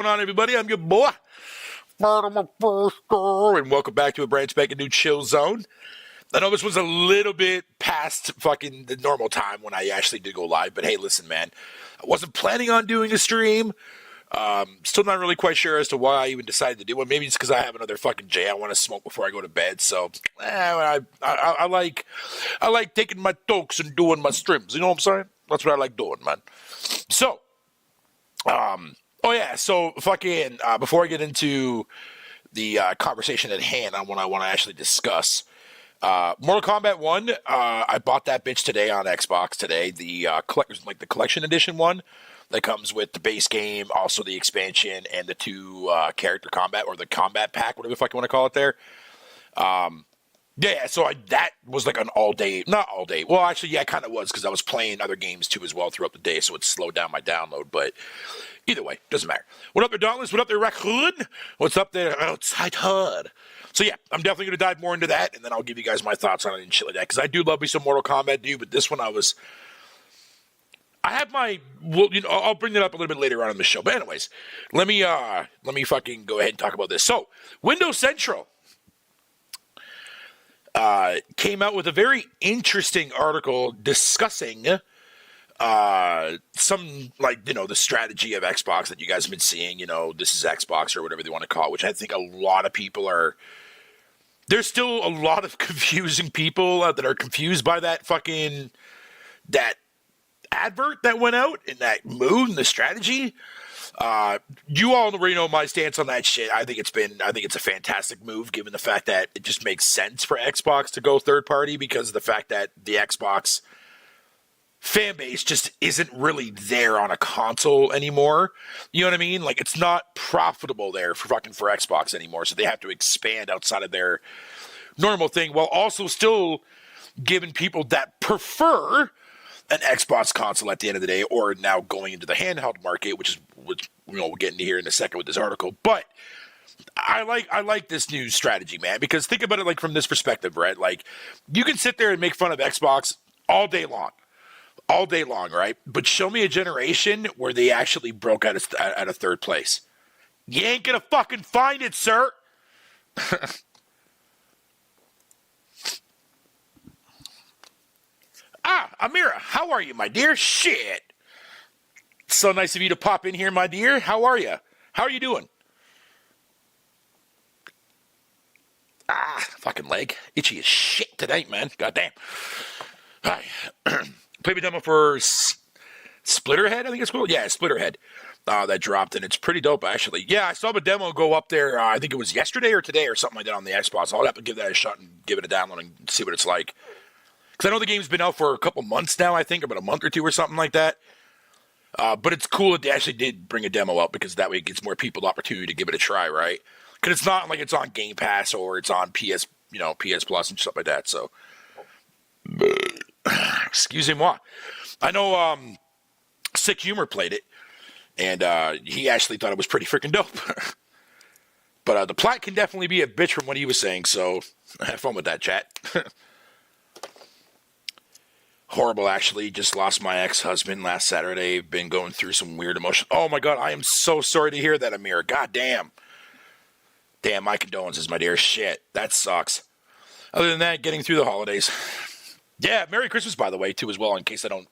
What's going on, everybody? I'm your boy, and welcome back to a brand spanking new Chill Zone. I know this was a little bit past fucking the normal time when I actually did go live, but hey, listen, man, I wasn't planning on doing a stream. Still not really quite sure as to why I even decided to do one. Maybe it's because I have another fucking J I want to smoke before I go to bed. So, I like taking my tokes and doing my streams. You know what I'm saying? That's what I like doing, man. So, oh yeah, so fucking before I get into the conversation at hand on what I want to actually discuss, Mortal Kombat 1, I bought that bitch today on Xbox today, the the collection edition one that comes with the base game, also the expansion and the two character combat or the combat pack, whatever the fuck you want to call it there. Yeah, so that was like an all day, not all day. Well, actually, yeah, it kind of was because I was playing other games too as well throughout the day, so it slowed down my download. But either way, doesn't matter. What up there, Dauntless? What up there, Raccoon? What's up there, Outside Hood? So yeah, I'm definitely going to dive more into that, and then I'll give you guys my thoughts on it and shit like that, because I do love me some Mortal Kombat, dude, but this one I have my, well, you know, I'll bring that up a little bit later on in the show. But anyways, let me fucking go ahead and talk about this. So, Windows Central came out with a very interesting article discussing some, like, you know, the strategy of Xbox that you guys have been seeing. You know, this is Xbox or whatever they want to call it, which I think a lot of people are. There's still a lot of confusing people that are confused by that advert that went out and that move and the strategy. You all already know my stance on that shit. I think it's a fantastic move, given the fact that it just makes sense for Xbox to go third party because of the fact that the Xbox fan base just isn't really there on a console anymore. You know what I mean? Like, it's not profitable there for Xbox anymore, so they have to expand outside of their normal thing while also still giving people that prefer an Xbox console at the end of the day, or now going into the handheld market, which you know, we'll get into here in a second with this article. But I like this new strategy, man, because think about it like from this perspective, right? Like, you can sit there and make fun of Xbox all day long, right? But show me a generation where they actually broke out at a third place. You ain't gonna fucking find it, sir. Amira, how are you, my dear? Shit. So nice of you to pop in here, my dear. How are you? How are you doing? Fucking leg. Itchy as shit tonight, man. Goddamn. Hi. Played a demo for Splitterhead, I think it's called. Yeah, Splitterhead. That dropped, and it's pretty dope, actually. Yeah, I saw the demo go up there, I think it was yesterday or today or something like that on the Xbox. I'll have to give that a shot and give it a download and see what it's like. Because I know the game's been out for a couple months now, I think, about a month or two or something like that. But it's cool that they actually did bring a demo out, because that way it gives more people the opportunity to give it a try, right? Because it's not like it's on Game Pass or it's on PS Plus and stuff like that. So, excusez-moi. I know Sick Humor played it, and he actually thought it was pretty freaking dope. But the plot can definitely be a bitch from what he was saying, so have fun with that, chat. Horrible, actually. Just lost my ex-husband last Saturday. Been going through some weird emotion. Oh my god, I am so sorry to hear that, Amir. God damn. Damn, my condolences, my dear. Shit, that sucks. Other than that, getting through the holidays. Yeah, Merry Christmas, by the way, too, as well, in case I don't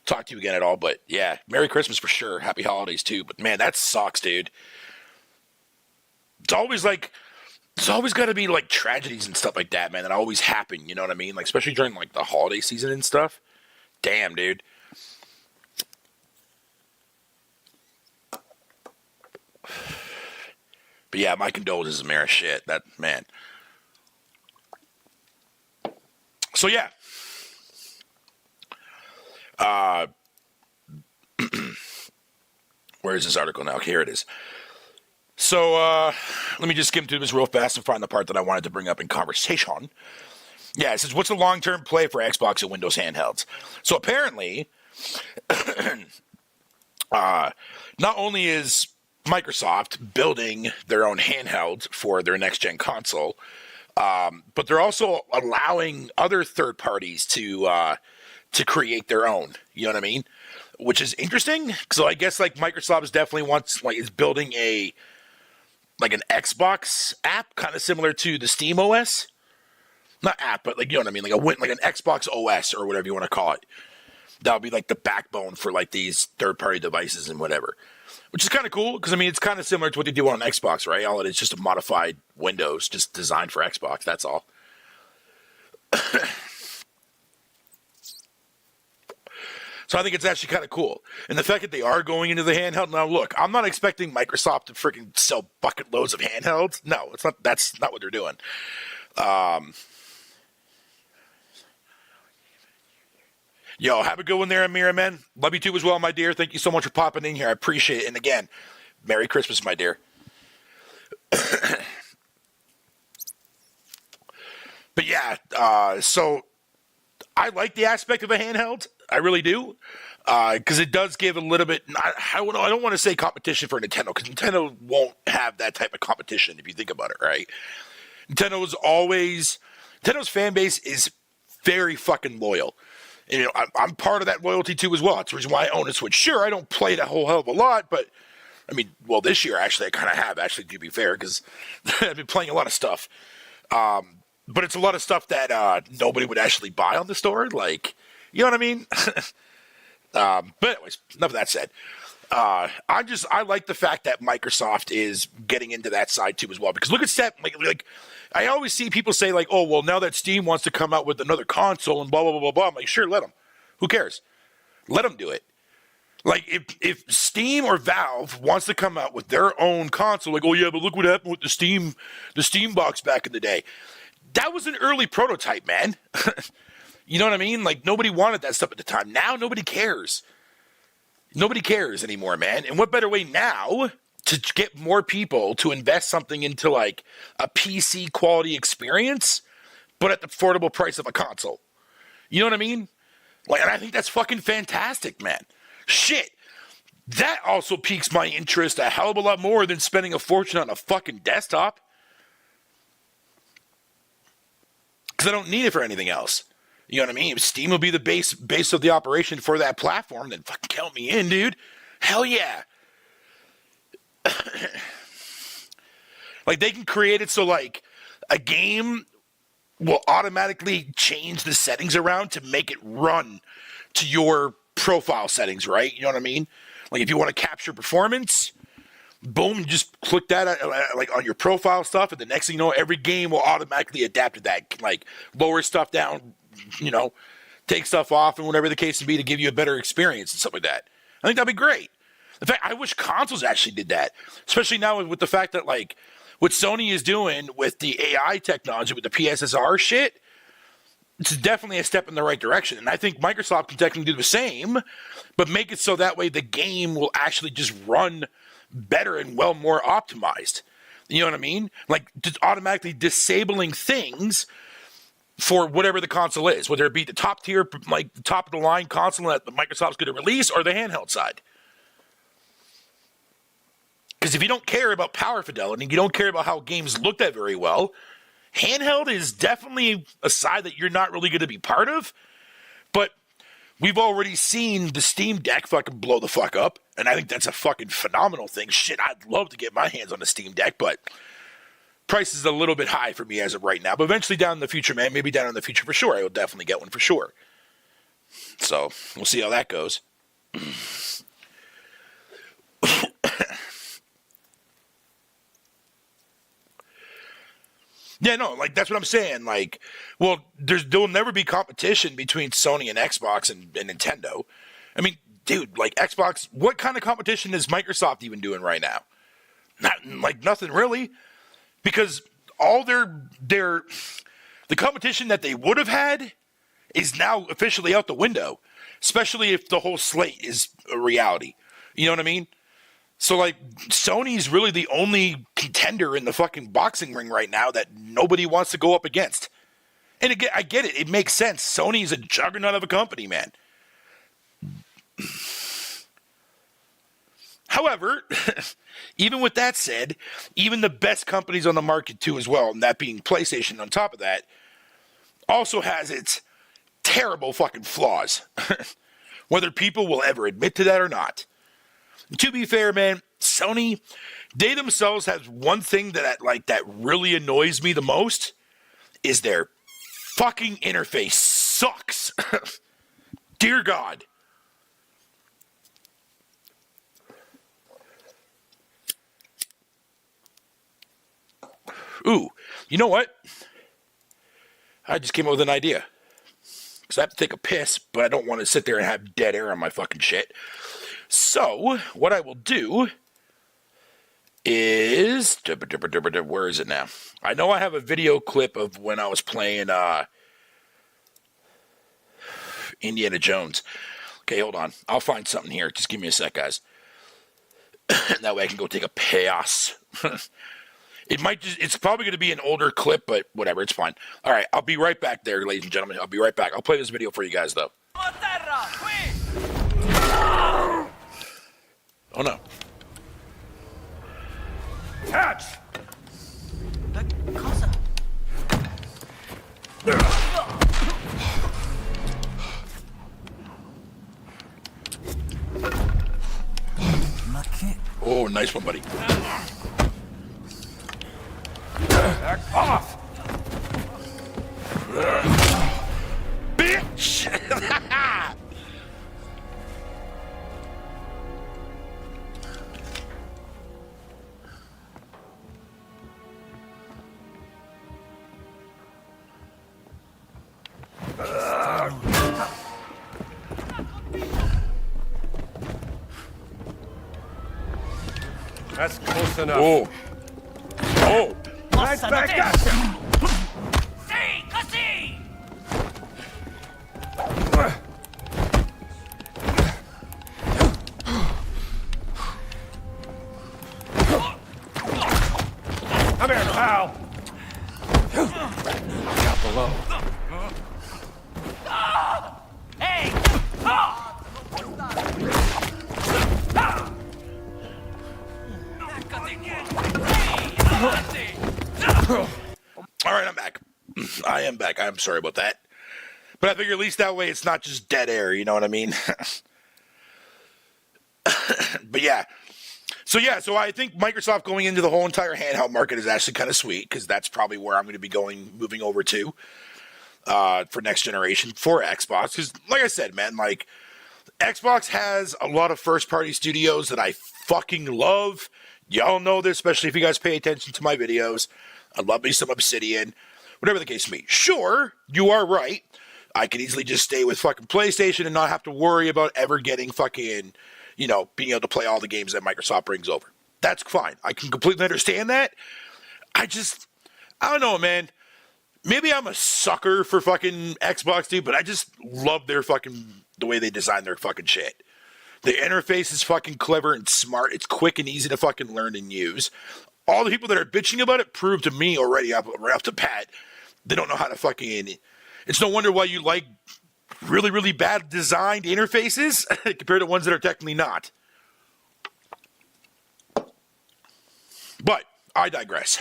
talk to you again at all. But yeah, Merry Christmas for sure. Happy holidays, too. But man, that sucks, dude. It's always like... There's always got to be, like, tragedies and stuff like that, man, that always happen, you know what I mean? Like, especially during, like, the holiday season and stuff. Damn, dude. But, yeah, my condolences, Amira. Shit, that, man. So, yeah. Where is this article now? Here it is. So, let me just skim through this real fast and find the part that I wanted to bring up in conversation. Yeah, it says, what's the long-term play for Xbox and Windows handhelds? So, apparently, not only is Microsoft building their own handheld for their next-gen console, but they're also allowing other third parties to create their own. You know what I mean? which is interesting. So I guess like Microsoft is definitely is building an Xbox app, kind of similar to the Steam OS. Not app, but like, you know what I mean, like an Xbox OS or whatever you want to call it. That would be like the backbone for like these third-party devices and whatever, which is kind of cool because I mean it's kind of similar to what they do on Xbox, right? All it is just a modified Windows, just designed for Xbox. That's all. So I think it's actually kind of cool. And the fact that they are going into the handheld. Now, look, I'm not expecting Microsoft to freaking sell bucket loads of handhelds. No, it's not. That's not what they're doing. Yo, have a good one there, Amira, man. Love you too as well, my dear. Thank you so much for popping in here. I appreciate it. And again, Merry Christmas, my dear. But yeah, so I like the aspect of a handheld. I really do. Because it does give a little bit, I don't want to say competition for Nintendo, because Nintendo won't have that type of competition if you think about it, right? Nintendo's fan base is very fucking loyal. And, you know, I'm part of that loyalty too as well. That's the reason why I own a Switch. Sure, I don't play it a whole hell of a lot, but I mean, well, this year actually I kind of have, actually, to be fair, because I've been playing a lot of stuff. But it's a lot of stuff that nobody would actually buy on the store, like, you know what I mean? But anyways, enough of that said. I like the fact that Microsoft is getting into that side too as well, because look at Step, like I always see people say like, oh, well, now that Steam wants to come out with another console and blah, blah, blah, blah, blah. I'm like, sure, let them. Who cares? Let them do it. Like, if Steam or Valve wants to come out with their own console, like, oh, yeah, but look what happened with the Steam box back in the day. That was an early prototype, man. You know what I mean? Like, nobody wanted that stuff at the time. Now, nobody cares. Nobody cares anymore, man. And what better way now to get more people to invest something into, like, a PC quality experience, but at the affordable price of a console? You know what I mean? Like, and I think that's fucking fantastic, man. Shit. That also piques my interest a hell of a lot more than spending a fortune on a fucking desktop. Because I don't need it for anything else. You know what I mean? If Steam will be the base of the operation for that platform, then fucking count me in, dude. Hell yeah. Like, they can create it so, like, a game will automatically change the settings around to make it run to your profile settings, right? You know what I mean? Like, if you want to capture performance, boom, just click that like on your profile stuff, and the next thing you know, every game will automatically adapt to that. Like, lower stuff down, you know, take stuff off, and whatever the case may be, to give you a better experience and stuff like that. I think that'd be great. In fact, I wish consoles actually did that, especially now with the fact that, like, what Sony is doing with the AI technology, with the PSSR shit, it's definitely a step in the right direction. And I think Microsoft can technically do the same, but make it so that way the game will actually just run better and well more optimized. You know what I mean? Like, just automatically disabling things for whatever the console is, whether it be the top tier, like the top of the line console that Microsoft's going to release, or the handheld side. Because if you don't care about power fidelity, you don't care about how games look that very well, handheld is definitely a side that you're not really going to be part of. But we've already seen the Steam Deck fucking blow the fuck up, and I think that's a fucking phenomenal thing. Shit, I'd love to get my hands on the Steam Deck, but price is a little bit high for me as of right now. But eventually down in the future, man, maybe down in the future for sure, I will definitely get one for sure. So we'll see how that goes. Yeah, no, like, that's what I'm saying. Like, well, there'll never be competition between Sony and Xbox and Nintendo. I mean, dude, like, Xbox, what kind of competition is Microsoft even doing right now? Nothing really. Because all the competition that they would have had is now officially out the window, especially if the whole slate is a reality. You know what I mean? So, like, Sony's really the only contender in the fucking boxing ring right now that nobody wants to go up against. And again, I get it. It makes sense. Sony's a juggernaut of a company, man. However, even with that said, even the best companies on the market too as well, and that being PlayStation on top of that, also has its terrible fucking flaws. whether people will ever admit to that or not. And to be fair, man, Sony, they themselves have one thing that really annoys me the most is their fucking interface sucks. Dear God. Ooh, you know what? I just came up with an idea. Because I have to take a piss, but I don't want to sit there and have dead air on my fucking shit. So, what I will do is... Where is it now? I know I have a video clip of when I was playing Indiana Jones. Okay, hold on. I'll find something here. Just give me a sec, guys. That way I can go take a piss. It's probably going to be an older clip, but whatever, it's fine. All right, I'll be right back there, ladies and gentlemen. I'll be right back. I'll play this video for you guys, though. Oh, no. Catch! Cosa? Oh, nice one, buddy. Back off! Bitch! That's close enough. Oh. Oh. Right back at you! Sì, così! Come here, pal! Down below. Hey! All right, I'm back. I am back. I'm sorry about that. But I figure at least that way it's not just dead air, you know what I mean? But yeah. So I think Microsoft going into the whole entire handheld market is actually kind of sweet, because that's probably where I'm going to be moving over to for next generation for Xbox. Because like I said, man, like Xbox has a lot of first-party studios that I fucking love. Y'all know this, especially if you guys pay attention to my videos. I love me some Obsidian. Whatever the case may be. Sure, you are right. I could easily just stay with fucking PlayStation and not have to worry about ever getting fucking, being able to play all the games that Microsoft brings over. That's fine. I can completely understand that. I don't know, man. Maybe I'm a sucker for fucking Xbox, dude, but I just love the way they design their fucking shit. The interface is fucking clever and smart. It's quick and easy to fucking learn and use. All the people that are bitching about it prove to me already right off the bat, they don't know how to fucking... It's no wonder why you like really, really bad designed interfaces compared to ones that are technically not. But I digress.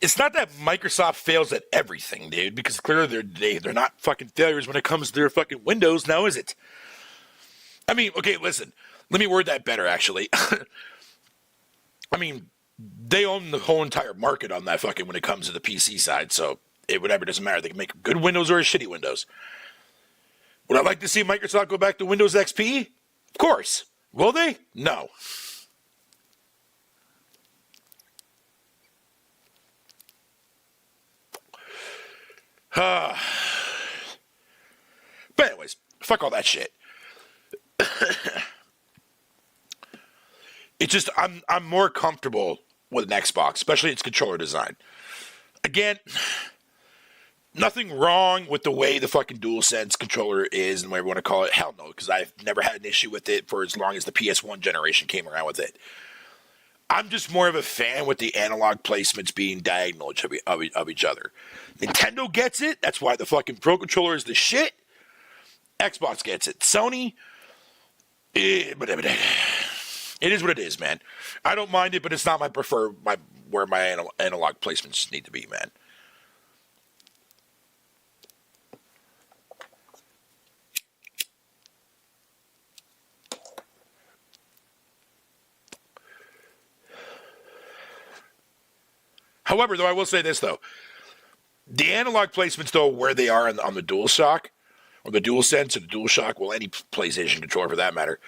It's not that Microsoft fails at everything, dude, because clearly they're not fucking failures when it comes to their fucking Windows, now is it? I mean, okay, listen. Let me word that better, actually. I mean, they own the whole entire market on that fucking when it comes to the PC side, so whatever, doesn't matter. They can make good Windows or a shitty Windows. Would I like to see Microsoft go back to Windows XP? Of course. Will they? No. But anyways, fuck all that shit. It's just I'm more comfortable with an Xbox, especially its controller design. Again, nothing wrong with the way the fucking DualSense controller is and whatever you want to call it. Hell no, because I've never had an issue with it for as long as the PS1 generation came around with it. I'm just more of a fan with the analog placements being diagonal of each other. Nintendo gets it. That's why the fucking Pro Controller is the shit. Xbox gets it. Sony, it's It is what it is, man. I don't mind it, but it's not my where my analog placements need to be, man. However, though, I will say this, though. The analog placements, though, where they are on the DualShock, or the DualSense, or the DualShock, well, any PlayStation controller for that matter,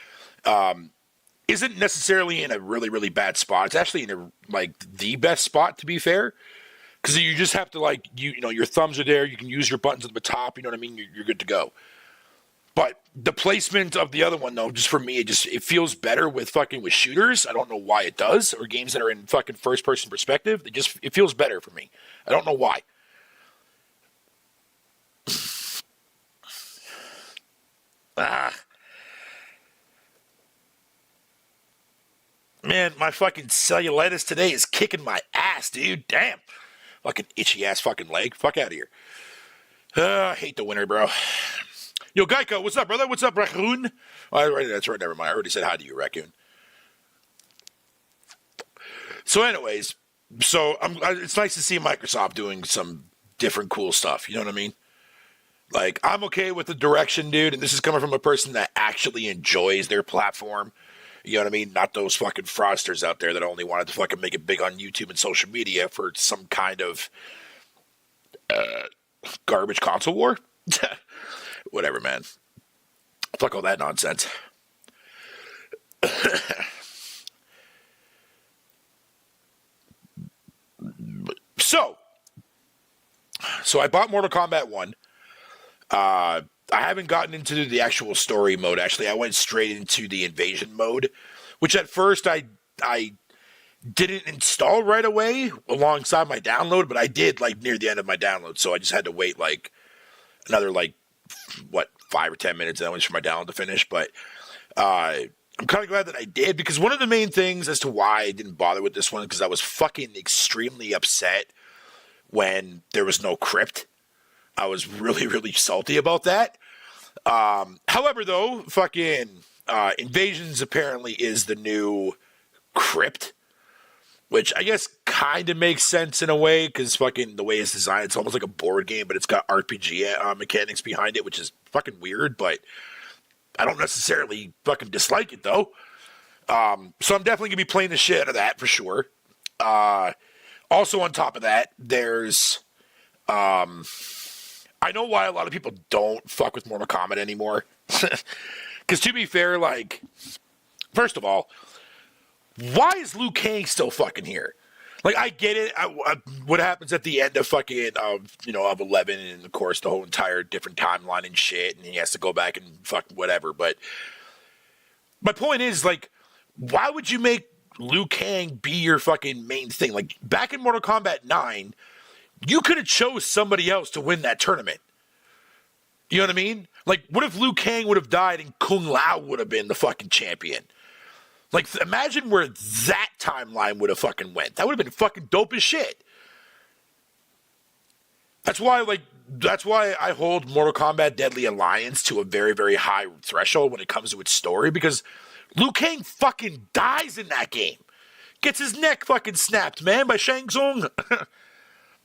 isn't necessarily in a really, really bad spot. It's actually in the best spot, to be fair. Because you just have to, your thumbs are there, you can use your buttons at the top, you know what I mean? You're good to go. But the placement of the other one, though, just for me, it feels better with shooters. I don't know why it does, or games that are in fucking first-person perspective. It feels better for me. I don't know why. Man, my fucking cellulitis today is kicking my ass, dude. Damn. Fucking itchy-ass fucking leg. Fuck out of here. I hate the winter, bro. Yo, Geico, what's up, brother? What's up, Raccoon? Oh, that's right, never mind. I already said hi to you, Raccoon. So anyways, it's nice to see Microsoft doing some different cool stuff. You know what I mean? Like, I'm okay with the direction, dude, and this is coming from a person that actually enjoys their platform. You know what I mean? Not those fucking fraudsters out there that only wanted to fucking make it big on YouTube and social media for some kind of garbage console war. Whatever, man. Fuck all that nonsense. So I bought Mortal Kombat 1. I haven't gotten into the actual story mode, actually. I went straight into the invasion mode, which at first I didn't install right away alongside my download, but I did, near the end of my download, so I just had to wait, another, 5 or 10 minutes, and that was for my download to finish, but I'm kind of glad that I did, because one of the main things as to why I didn't bother with this one, because I was fucking extremely upset when there was no crypt. I was really, really salty about that. However, though, fucking Invasions apparently is the new crypt, which I guess kind of makes sense in a way, because fucking the way it's designed, it's almost like a board game, but it's got RPG mechanics behind it, which is fucking weird, but I don't necessarily fucking dislike it, though. So I'm definitely going to be playing the shit out of that, for sure. Also, on top of that, there's... I know why a lot of people don't fuck with Mortal Kombat anymore. Because to be fair, first of all, why is Liu Kang still fucking here? I get it. What happens at the end of fucking, of 11, and of course the whole entire different timeline and shit, and he has to go back and fuck whatever. But my point is, why would you make Liu Kang be your fucking main thing? Back in Mortal Kombat 9, you could have chose somebody else to win that tournament. You know what I mean? What if Liu Kang would have died and Kung Lao would have been the fucking champion? Imagine where that timeline would have fucking went. That would have been fucking dope as shit. That's why I hold Mortal Kombat Deadly Alliance to a very, very high threshold when it comes to its story, because Liu Kang fucking dies in that game. Gets his neck fucking snapped, man, by Shang Tsung.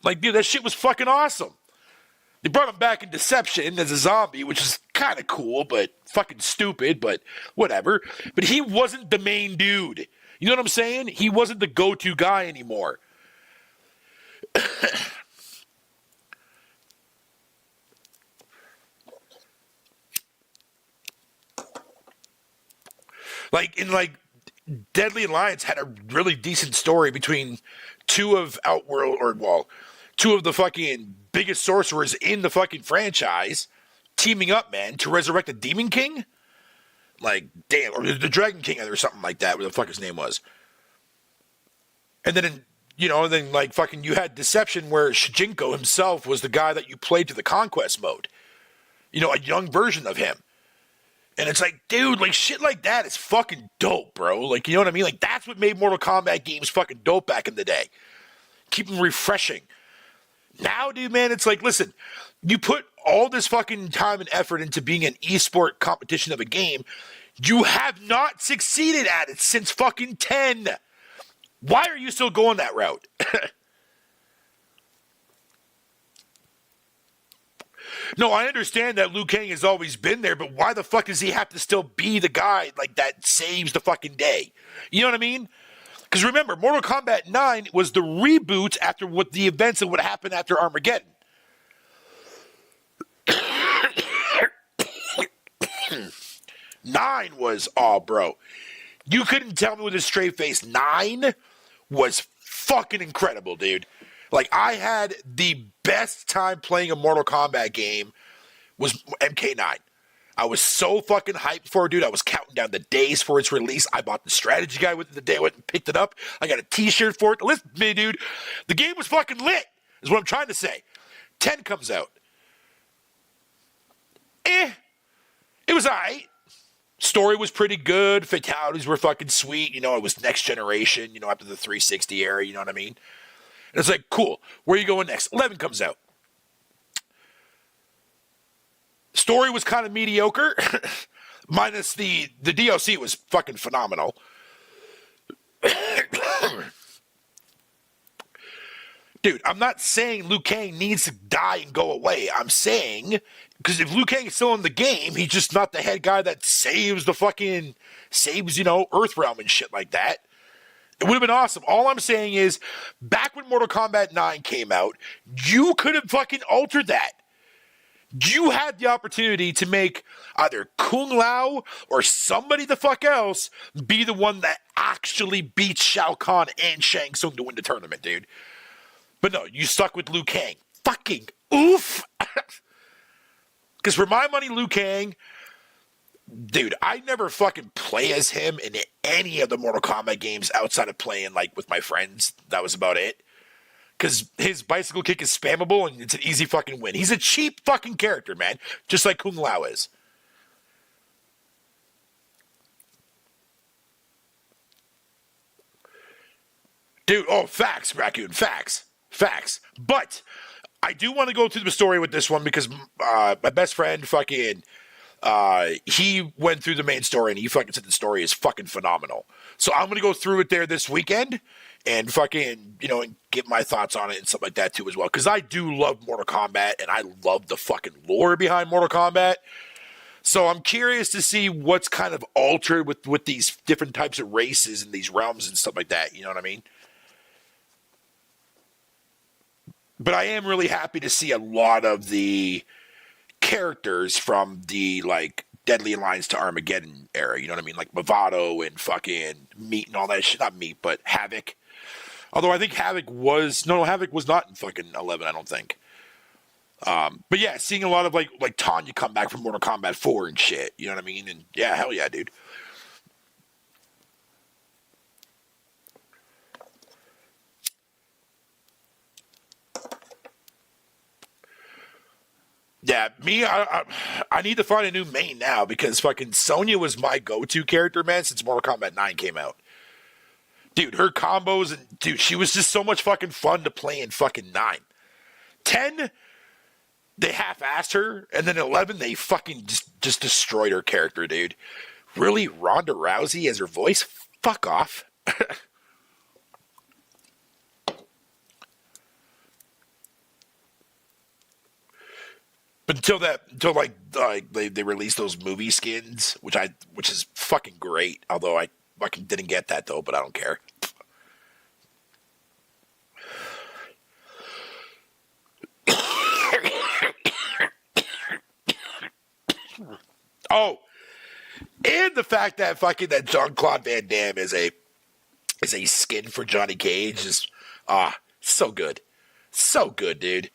Dude, that shit was fucking awesome. They brought him back in Deception as a zombie, which is kind of cool, but fucking stupid, but whatever. But he wasn't the main dude. You know what I'm saying? He wasn't the go-to guy anymore. Deadly Alliance had a really decent story between two of the fucking biggest sorcerers in the fucking franchise teaming up, man, to resurrect the Demon King. Damn, or the Dragon King or something like that, where the fuck his name was. And then, fucking you had Deception, where Shijinko himself was the guy that you played to the Conquest mode. A young version of him. And it's dude, shit like that is fucking dope, bro. You know what I mean? That's what made Mortal Kombat games fucking dope back in the day. Keep them refreshing. Now, dude, man, it's listen, you put all this fucking time and effort into being an esport competition of a game, You have not succeeded at it since fucking 10. Why are you still going that route? No, I understand that Liu Kang has always been there, but why the fuck does he have to still be the guy like that saves the fucking day? You know what I mean? Because remember, Mortal Kombat 9 was the reboot after what the events that would happen after Armageddon. 9 was, oh, bro. You couldn't tell me with a straight face. 9 was fucking incredible, dude. Like, I had the best time playing a Mortal Kombat game was MK9. I was so fucking hyped for it, dude. I was counting down the days for its release. I bought the strategy guide with it the day I went and picked it up. I got a t-shirt for it. Listen to me, dude. The game was fucking lit, is what I'm trying to say. 10 comes out. It was alright. Story was pretty good. Fatalities were fucking sweet. You know, it was next generation, you know, after the 360 era, you know what I mean? And it's like, cool. Where are you going next? 11 comes out. Story was kind of mediocre. Minus the DLC was fucking phenomenal. Dude, I'm not saying Liu Kang needs to die and go away. I'm saying, because if Liu Kang is still in the game, he's just not the head guy that saves, you know, Earthrealm and shit like that. It would have been awesome. All I'm saying is, back when Mortal Kombat 9 came out, you could have fucking altered that. You had the opportunity to make either Kung Lao or somebody the fuck else be the one that actually beats Shao Kahn and Shang Tsung to win the tournament, dude. But no, you stuck with Liu Kang. Fucking oof. Because for my money, Liu Kang, dude, I never fucking play as him in any of the Mortal Kombat games outside of playing, like, with my friends. That was about it. Because his bicycle kick is spammable and it's an easy fucking win. He's a cheap fucking character, man. Just like Kung Lao is. Dude, oh, facts, Raccoon, facts. Facts. But I do want to go through the story with this one because my best friend fucking, he went through the main story and he fucking said the story is fucking phenomenal. So I'm going to go through it there this weekend and fucking, you know, and get my thoughts on it and stuff like that too as well. Because I do love Mortal Kombat and I love the fucking lore behind Mortal Kombat. So I'm curious to see what's kind of altered with these different types of races and these realms and stuff like that. You know what I mean? But I am really happy to see a lot of the characters from the, like, Deadly Alliance to Armageddon era. You know what I mean? Like Movado and fucking Meat and all that shit. Not Meat, but Havoc. Although I think Havoc was not in fucking 11, I don't think. But yeah, seeing a lot of like Tanya come back from Mortal Kombat 4 and shit. You know what I mean? And yeah, hell yeah, dude. Yeah, me, I need to find a new main now because fucking Sonya was my go-to character, man, since Mortal Kombat 9 came out. Dude, her combos, and dude, she was just so much fucking fun to play in fucking 9. 10, they half-assed her, and then 11, they fucking just destroyed her character, dude. Really, Ronda Rousey as her voice? Fuck off. But until they released those movie skins, which is fucking great. Although I fucking didn't get that though, but I don't care. Oh, and the fact that fucking that Jean-Claude Van Damme is a skin for Johnny Cage is so good, dude.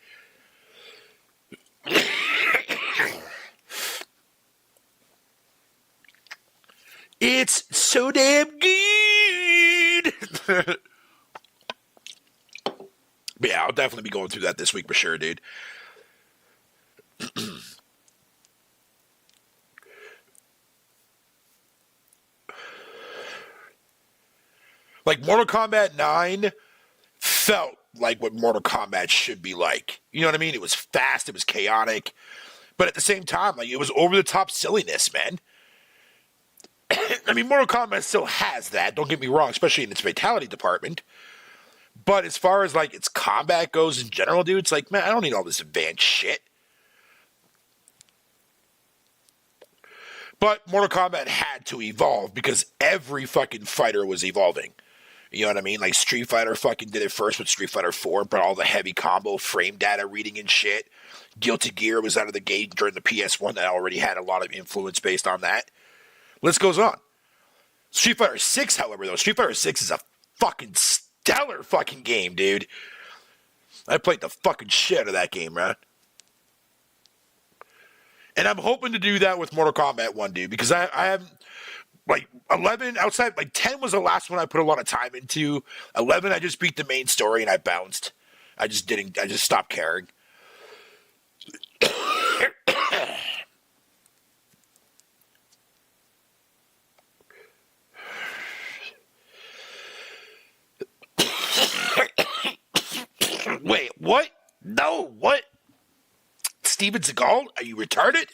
It's so damn good. But yeah, I'll definitely be going through that this week for sure, dude. Like Mortal Kombat 9 felt like what Mortal Kombat should be like. You know what I mean? It was fast, it was chaotic, but at the same time, like it was over the top silliness, man. I mean, Mortal Kombat still has that. Don't get me wrong, especially in its fatality department. But as far as like its combat goes in general, dude, it's like, man, I don't need all this advanced shit. But Mortal Kombat had to evolve because every fucking fighter was evolving. You know what I mean? Like Street Fighter fucking did it first with Street Fighter 4, but all the heavy combo frame data reading and shit. Guilty Gear was out of the gate during the PS1 that already had a lot of influence based on that. List goes on. Street Fighter 6, however, though, Street Fighter 6 is a fucking stellar fucking game, dude. I played the fucking shit out of that game, man. And I'm hoping to do that with Mortal Kombat 1, dude, because I have, like, 11, outside, like, 10 was the last one I put a lot of time into. 11, I just beat the main story and I bounced. I just stopped caring. Wait, what? No, what? Steven Seagal? Are you retarded?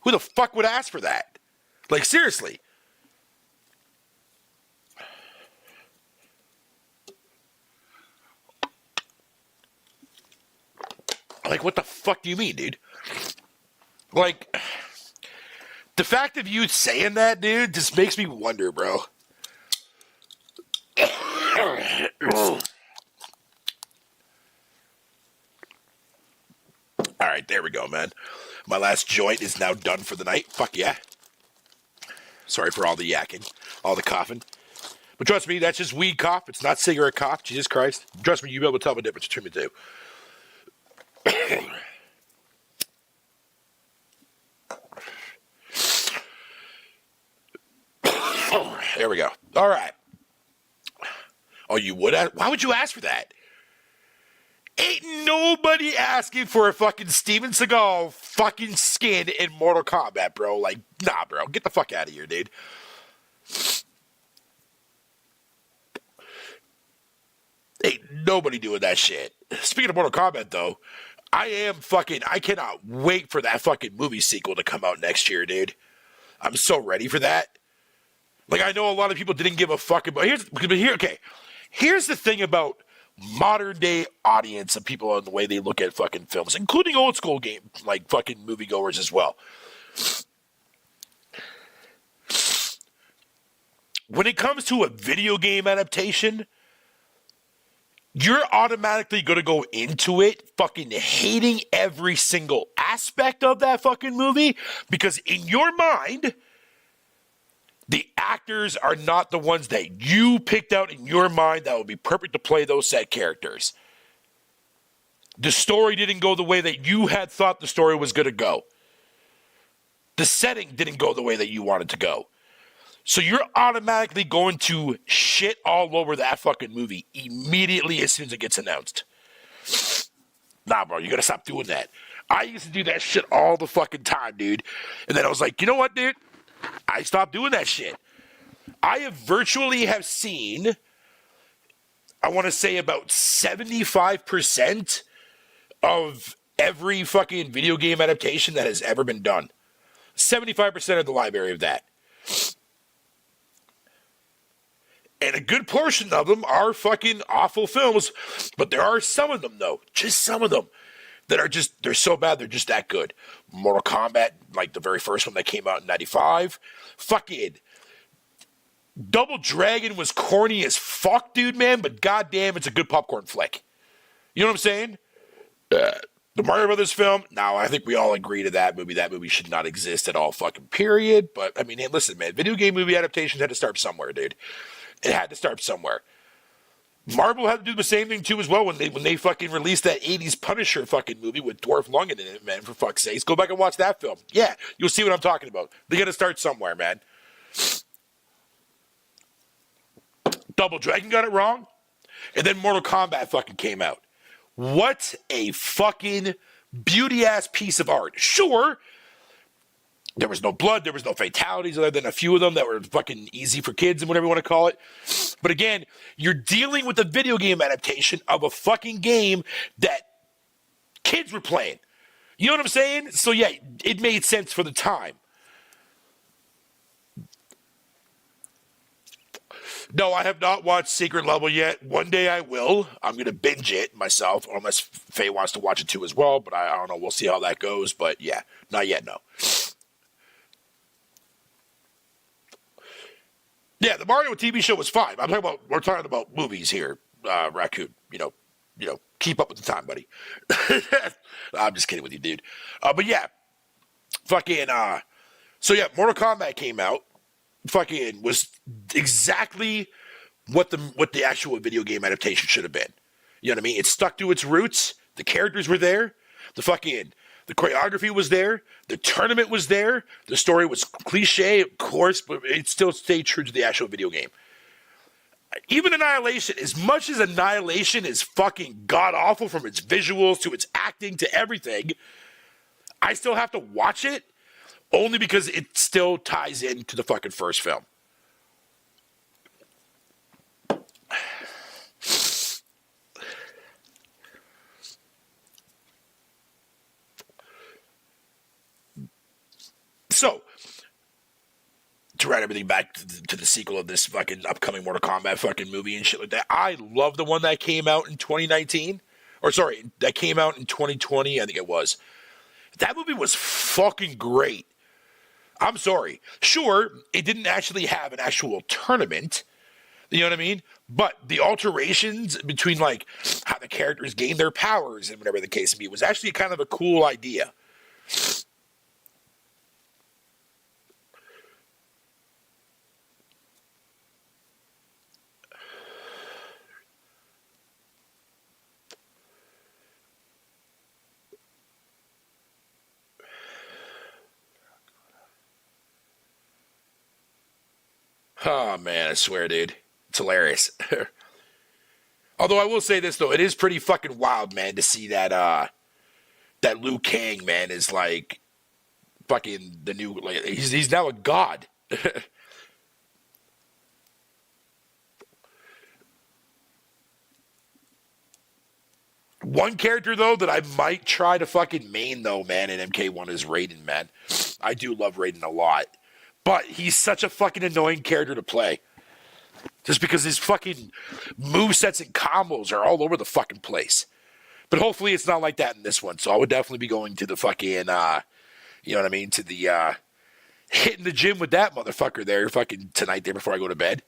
Who the fuck would ask for that? Like, seriously. Like, what the fuck do you mean, dude? Like, the fact of you saying that, dude, just makes me wonder, bro. All right, there we go, man. My last joint is now done for the night. Fuck yeah. Sorry for all the yakking, all the coughing. But trust me, that's just weed cough. It's not cigarette cough. Jesus Christ. Trust me, you'll be able to tell the difference between the two. There we go. All right. Oh, you would ask? Why would you ask for that? Ain't nobody asking for a fucking Steven Seagal fucking skin in Mortal Kombat, bro. Like, nah, bro. Get the fuck out of here, dude. Ain't nobody doing that shit. Speaking of Mortal Kombat, though, I cannot wait for that fucking movie sequel to come out next year, dude. I'm so ready for that. Like, I know a lot of people didn't give a fuck about... Here's the thing about modern day audience and people and the way they look at fucking films, including old school game, like fucking moviegoers as well. When it comes to a video game adaptation, you're automatically going to go into it fucking hating every single aspect of that fucking movie because in your mind, the actors are not the ones that you picked out in your mind that would be perfect to play those set characters. The story didn't go the way that you had thought the story was going to go. The setting didn't go the way that you wanted to go. So you're automatically going to shit all over that fucking movie immediately as soon as it gets announced. Nah, bro, you got to stop doing that. I used to do that shit all the fucking time, dude. And then I was like, you know what, dude? I stopped doing that shit. I have seen, I want to say about 75% of every fucking video game adaptation that has ever been done. 75% of the library of that. And a good portion of them are fucking awful films, but there are some of them, though, just some of them, that are just, they're so bad, they're just that good. Mortal Kombat, like the very first one that came out in 95. Fucking Double Dragon was corny as fuck, dude, man, but goddamn, it's a good popcorn flick. You know what I'm saying? The Mario Brothers film, now I think we all agree to that movie. That movie should not exist at all, fucking period. But, I mean, hey, listen, man, video game movie adaptations had to start somewhere, dude. It had to start somewhere. Marvel had to do the same thing too as well when they fucking released that 80s Punisher fucking movie with Dolph Lundgren in it, man, for fuck's sakes. Go back and watch that film. Yeah, you'll see what I'm talking about. They got to start somewhere, man. Double Dragon got it wrong. And then Mortal Kombat fucking came out. What a fucking beauty-ass piece of art. Sure, there was no blood, there was no fatalities other than a few of them that were fucking easy for kids and whatever you want to call it. But again, you're dealing with a video game adaptation of a fucking game that kids were playing. You know what I'm saying? So yeah, it made sense for the time. No, I have not watched Secret Level yet. One day I will. I'm going to binge it myself, unless Faye wants to watch it too as well, but I don't know. We'll see how that goes, but yeah, not yet, no. Yeah, the Mario TV show was fine. We're talking about movies here, Raccoon. You know, keep up with the time, buddy. I'm just kidding with you, dude. But yeah, fucking, so yeah, Mortal Kombat came out. Fucking was exactly what the actual video game adaptation should have been. You know what I mean? It stuck to its roots. The characters were there. The choreography was there. The tournament was there. The story was cliche, of course, but it still stayed true to the actual video game. Even Annihilation, as much as Annihilation is fucking god-awful from its visuals to its acting to everything, I still have to watch it only because it still ties into the fucking first film. So, to write everything back to the sequel of this fucking upcoming Mortal Kombat fucking movie and shit like that, I love the one that came out in 2019. Or sorry, that came out in 2020, I think it was. That movie was fucking great. I'm sorry. Sure, it didn't actually have an actual tournament. You know what I mean? But the alterations between, like, how the characters gain their powers and whatever the case may be was actually kind of a cool idea. Oh, man, I swear, dude. It's hilarious. Although I will say this, though. It is pretty fucking wild, man, to see that Liu Kang, man, is, like, fucking the new... Like, he's now a god. One character, though, that I might try to fucking main, though, man, in MK1 is Raiden, man. I do love Raiden a lot. But he's such a fucking annoying character to play. Just because his fucking movesets and combos are all over the fucking place. But hopefully it's not like that in this one. So I would definitely be going to the fucking, you know what I mean? To the, hitting the gym with that motherfucker there fucking tonight there before I go to bed.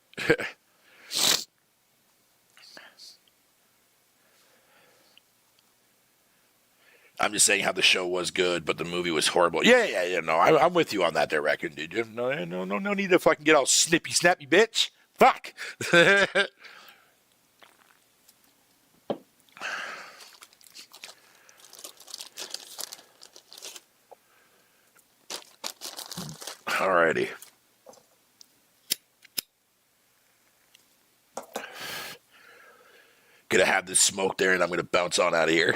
I'm just saying how the show was good, but the movie was horrible. Yeah, no, I'm with you on that there, Raccoon, dude. No need to fucking get all snippy, snappy, bitch. Fuck. Alrighty. Gonna have this smoke there, and I'm gonna bounce on out of here.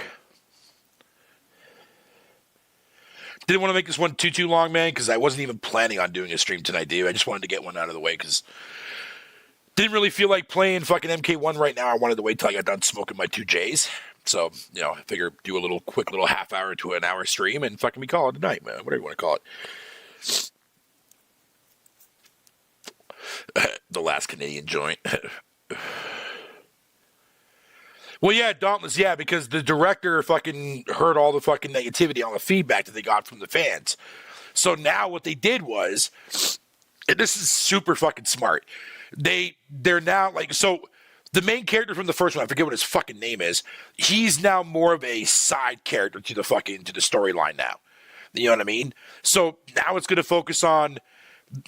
Didn't want to make this one too long, man, because I wasn't even planning on doing a stream tonight, dude. I just wanted to get one out of the way, because didn't really feel like playing fucking MK1 right now. I wanted to wait till I got done smoking my 2Js. So, I figure do a quick little half hour to an hour stream, and fucking we call it a night, man. Whatever you want to call it. The last Canadian joint. Well, yeah, Dauntless, yeah, because the director fucking heard all the fucking negativity on the feedback that they got from the fans. So now what they did was, and this is super fucking smart, they're now, like, so the main character from the first one, I forget what his fucking name is, he's now more of a side character to the storyline now. You know what I mean? So now it's going to focus on,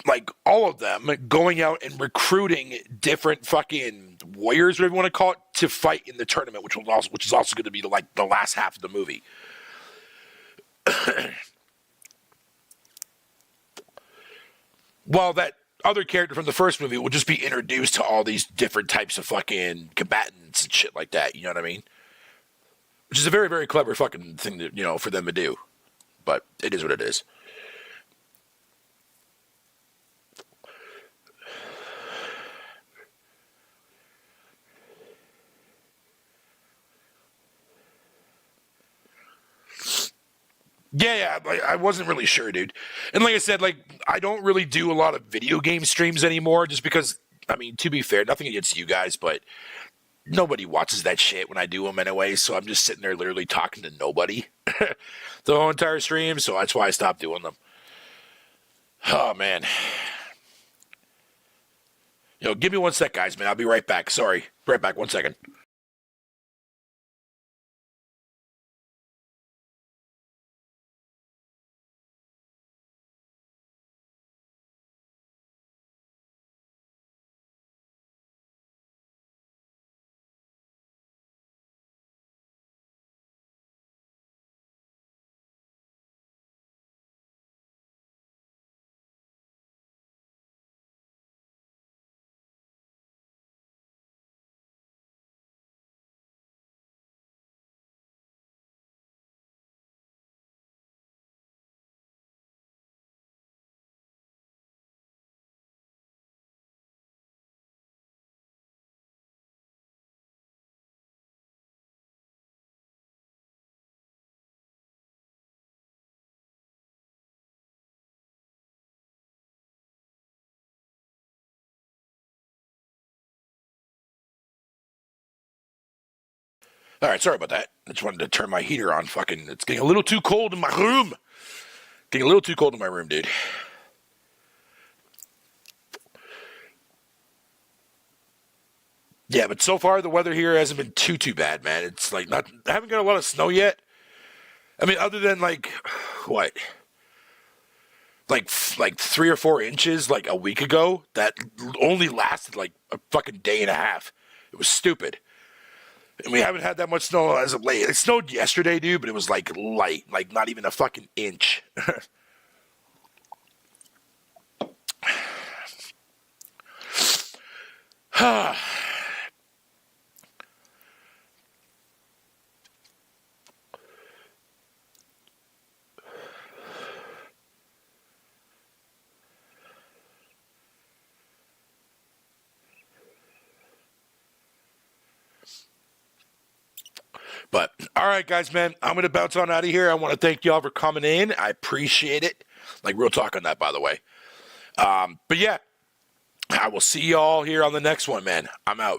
like, all of them going out and recruiting different fucking warriors, whatever you want to call it, to fight in the tournament, which is also going to be the last half of the movie. While that other character from the first movie will just be introduced to all these different types of fucking combatants and shit like that. You know what I mean? Which is a very, very clever fucking thing to, for them to do. But it is what it is. Yeah, like, I wasn't really sure, dude. And like I said, like I don't really do a lot of video game streams anymore, just because. I mean, to be fair, nothing against you guys, but nobody watches that shit when I do them anyway. So I'm just sitting there literally talking to nobody the whole entire stream. So that's why I stopped doing them. Oh man. Give me 1 sec, guys, man. I'll be right back. Sorry. Right back. 1 second. All right, sorry about that. I just wanted to turn my heater on. Fucking, it's getting a little too cold in my room. Getting a little too cold in my room, dude. Yeah, but so far the weather here hasn't been too bad, man. It's like not. I haven't got a lot of snow yet. I mean, other than like what, like 3 or 4 inches like a week ago. That only lasted like a fucking day and a half. It was stupid. And we haven't had that much snow as of late. It snowed yesterday, dude, but it was like light, like not even a fucking inch. But all right, guys, man, I'm gonna bounce on out of here. I want to thank y'all for coming in. I appreciate it. Like real talk on that, by the way. But yeah, I will see y'all here on the next one, man. I'm out.